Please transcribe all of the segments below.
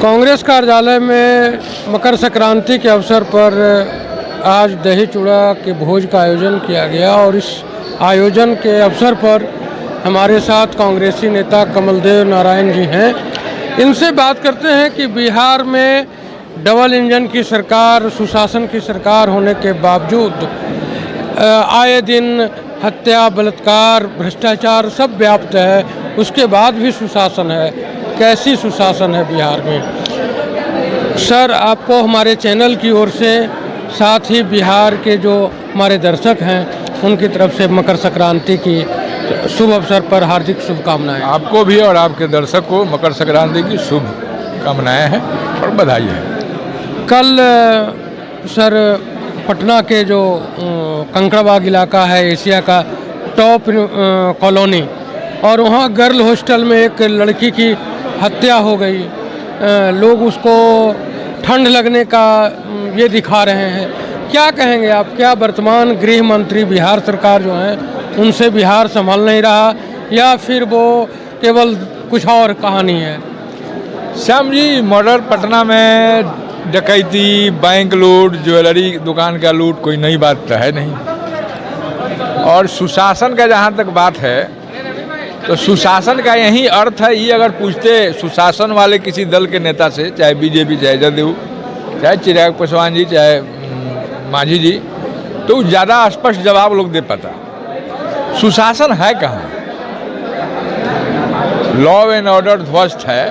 कांग्रेस कार्यालय में मकर संक्रांति के अवसर पर आज दही चूड़ा के भोज का आयोजन किया गया और इस आयोजन के अवसर पर हमारे साथ कांग्रेसी नेता कमलदेव नारायण जी हैं। इनसे बात करते हैं कि बिहार में डबल इंजन की सरकार, सुशासन की सरकार होने के बावजूद आए दिन हत्या, बलात्कार, भ्रष्टाचार सब व्याप्त है, उसके बाद भी सुशासन है। कैसी सुशासन है बिहार में? सर, आपको हमारे चैनल की ओर से, साथ ही बिहार के जो हमारे दर्शक हैं उनकी तरफ से मकर संक्रांति की शुभ अवसर पर हार्दिक शुभकामनाएं। आपको भी और आपके दर्शक को मकर संक्रांति की शुभकामनाएं हैं और बधाई है। कल सर पटना के जो कंकड़बाग इलाका है, एशिया का टॉप कॉलोनी, और वहाँ गर्ल हॉस्टल में एक लड़की की हत्या हो गई। लोग उसको ठंड लगने का ये दिखा रहे हैं। क्या कहेंगे आप? क्या वर्तमान गृह मंत्री बिहार सरकार जो है उनसे बिहार संभल नहीं रहा, या फिर वो केवल कुछ और कहानी है? श्याम जी, मर्डर पटना में, डकैती, बैंक लूट, ज्वेलरी दुकान का लूट कोई नई बात तो है नहीं। और सुशासन का जहाँ तक बात है तो सुशासन का यही अर्थ है। ये अगर पूछते सुशासन वाले किसी दल के नेता से, चाहे बीजेपी, चाहे जदयू, चाहे चिराग पासवान जी, चाहे मांझी जी, तो ज़्यादा स्पष्ट जवाब लोग दे पाता। सुशासन है कहाँ? लॉ एंड ऑर्डर ध्वस्त है।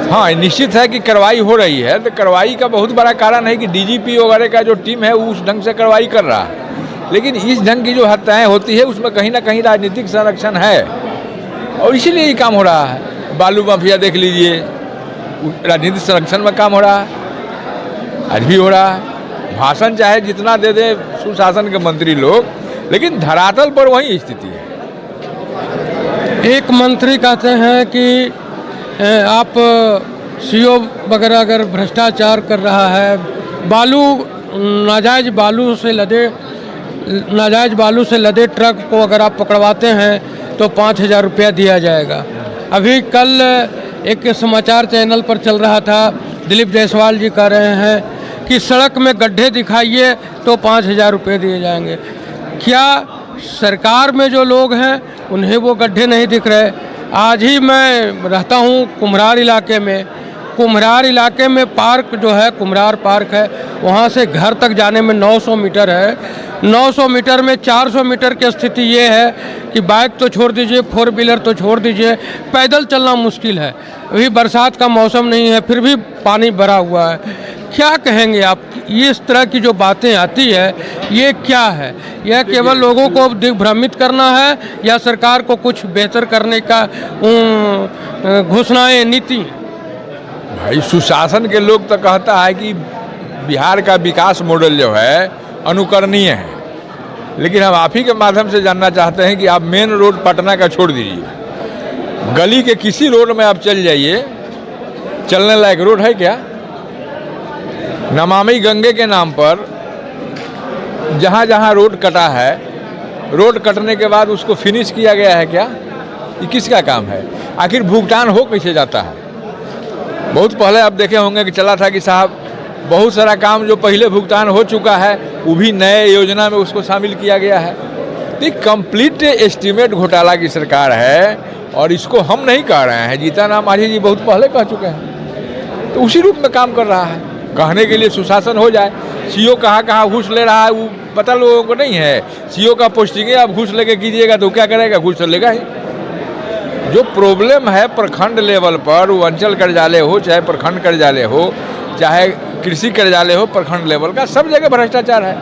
हाँ, निश्चित है कि कार्रवाई हो रही है, तो कार्रवाई का बहुत बड़ा कारण है कि डीजीपी वगैरह का जो टीम है वो उस ढंग से कार्रवाई कर रहा है। लेकिन इस ढंग की जो हत्याएं होती है उसमें कहीं ना कहीं राजनीतिक संरक्षण है, और इसीलिए ये काम हो रहा है। बालू माफिया देख लीजिए, राजनीतिक संरक्षण में काम हो रहा है, आज भी हो रहा है। भाषण चाहे जितना दे दे सुशासन के मंत्री लोग, लेकिन धरातल पर वही स्थिति है। एक मंत्री कहते हैं कि आप सीओ वगैरह अगर भ्रष्टाचार कर रहा है, नाजायज बालू से लदे ट्रक को अगर आप पकड़वाते हैं तो 5,000 रुपया दिया जाएगा। अभी कल एक समाचार चैनल पर चल रहा था, दिलीप जायसवाल जी कह रहे हैं कि सड़क में गड्ढे दिखाइए तो 5,000 रुपये दिए जाएंगे। क्या सरकार में जो लोग हैं उन्हें वो गड्ढे नहीं दिख रहे? आज ही मैं रहता हूँ कुम्हरार इलाके में। कुम्हरार इलाके में पार्क जो है, कुम्हरार पार्क है, वहाँ से घर तक जाने में 900 मीटर है। 900 मीटर में 400 मीटर की स्थिति ये है कि बाइक तो छोड़ दीजिए, 4 व्हीलर तो छोड़ दीजिए, पैदल चलना मुश्किल है। अभी बरसात का मौसम नहीं है, फिर भी पानी भरा हुआ है। क्या कहेंगे आप? ये इस तरह की जो बातें आती है, ये क्या है? यह केवल लोगों को दिग्भ्रमित करना है, या सरकार को कुछ बेहतर करने का घोषणाएं, नीति? भाई, सुशासन के लोग तो कहता है कि बिहार का विकास मॉडल जो है अनुकरणीय है, लेकिन हम आप ही के माध्यम से जानना चाहते हैं कि आप मेन रोड पटना का छोड़ दीजिए, गली के किसी रोड में आप चल जाइए, चलने लायक रोड है क्या? नमामि गंगे के नाम पर जहाँ जहाँ रोड कटा है, रोड कटने के बाद उसको फिनिश किया गया है क्या? ये किसका काम है? आखिर भुगतान हो कैसे जाता है? बहुत पहले आप देखे होंगे कि चला था कि साहब बहुत सारा काम जो पहले भुगतान हो चुका है वो भी नए योजना में उसको शामिल किया गया है। तो कंप्लीट एस्टीमेट घोटाला की सरकार है, और इसको हम नहीं कह रहे हैं, जीतन मांझी जी बहुत पहले कह चुके हैं। तो उसी रूप में काम कर रहा है। कहने के लिए सुशासन हो जाए, सीओ कहाँ घूस ले रहा है वो पता लोगों को नहीं है। सीओ का पोस्टिंग है, आप घूस लेके कीजिएगा तो क्या करेगा? घूस तो लेगा ही। जो प्रॉब्लम है प्रखंड लेवल पर, वो अंचल कार्यालय हो, चाहे प्रखंड कार्यालय हो, चाहे कृषि कार्यालय हो, प्रखंड लेवल का सब जगह भ्रष्टाचार है,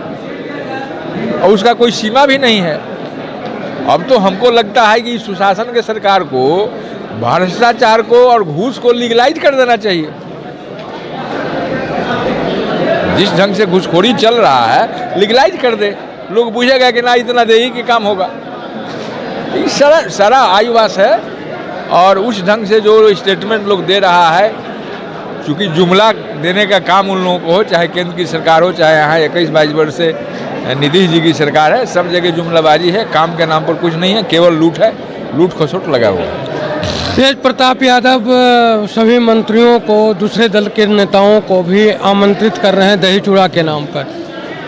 और उसका कोई सीमा भी नहीं है। अब तो हमको लगता है कि सुशासन के सरकार को भ्रष्टाचार को और घूस को लीगलाइज कर देना चाहिए। जिस ढंग से घूसखोरी चल रहा है, लीगलाइज कर दे, लोग बुझेगा कि ना इतना दे ही कि काम होगा। सारा आयुवास है, और उस ढंग से जो स्टेटमेंट लोग दे रहा है, चूँकि जुमला देने का काम उन लोगों को हो, चाहे केंद्र की सरकार हो, चाहे यहाँ 21-22 वर्ष से नीतीश जी की सरकार है, सब जगह जुमलाबाजी है, काम के नाम पर कुछ नहीं है, केवल लूट है, लूट खसोट लगा हुआ है। तेज प्रताप यादव सभी मंत्रियों को, दूसरे दल के नेताओं को भी आमंत्रित कर रहे हैं दही चूड़ा के नाम पर।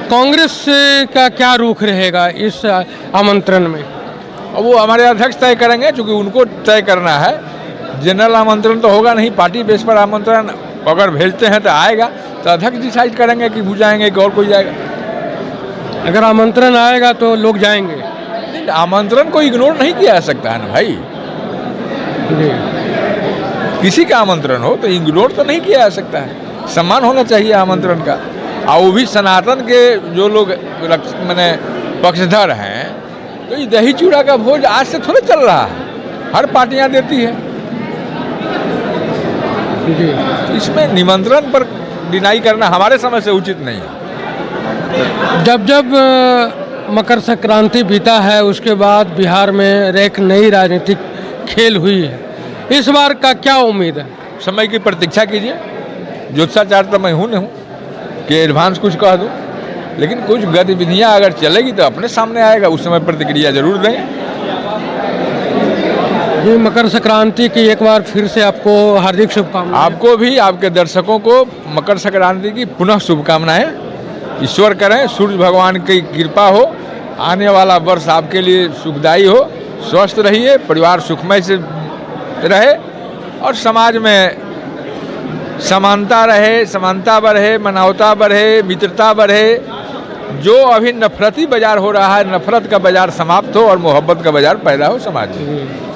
कांग्रेस का क्या रुख रहेगा इस आमंत्रण में? अब वो हमारे अध्यक्ष तय करेंगे, क्योंकि उनको तय करना है। जनरल आमंत्रण तो होगा नहीं, पार्टी बेस पर आमंत्रण अगर भेजते हैं तो आएगा, तो अध्यक्ष डिसाइड करेंगे कि वो जाएंगे कि और कोई जाएगा। अगर आमंत्रण आएगा तो लोग जाएंगे। आमंत्रण को इग्नोर नहीं किया जा सकता है ना भाई। जी। किसी का आमंत्रण हो तो इग्नोर तो नहीं किया जा सकता है, सम्मान होना चाहिए आमंत्रण का। और वो भी सनातन के जो लोग मैंने पक्षधर हैं, तो ये दही चूड़ा का भोज आज से थोड़ा चल रहा है, हर पार्टियां देती है। जी। इसमें निमंत्रण पर डिनाई करना हमारे समय से उचित नहीं है। जब जब मकर संक्रांति बीता है उसके बाद बिहार में एक नई राजनीतिक खेल हुई है, इस बार का क्या उम्मीद है? समय की प्रतीक्षा कीजिए। ज्योतिषाचार्य तो मैं हूँ नहीं कि एडवांस कुछ कह दूँ, लेकिन कुछ गतिविधियाँ अगर चलेगी तो अपने सामने आएगा, उस समय प्रतिक्रिया जरूर देंगे। जी, मकर संक्रांति की एक बार फिर से आपको हार्दिक शुभकामनाएं। आपको भी, आपके दर्शकों को मकर संक्रांति की पुनः शुभकामनाएं। ईश्वर करें सूर्य भगवान की कृपा हो, आने वाला वर्ष आपके लिए सुखदायी हो, स्वस्थ रहिए, परिवार सुखमय से रहे और समाज में समानता रहे, समानता बढ़े, मानवता बढ़े, मित्रता बढ़े। जो अभी नफरती बाजार हो रहा है, नफरत का बाजार समाप्त हो और मोहब्बत का बाजार पैदा हो समाज में।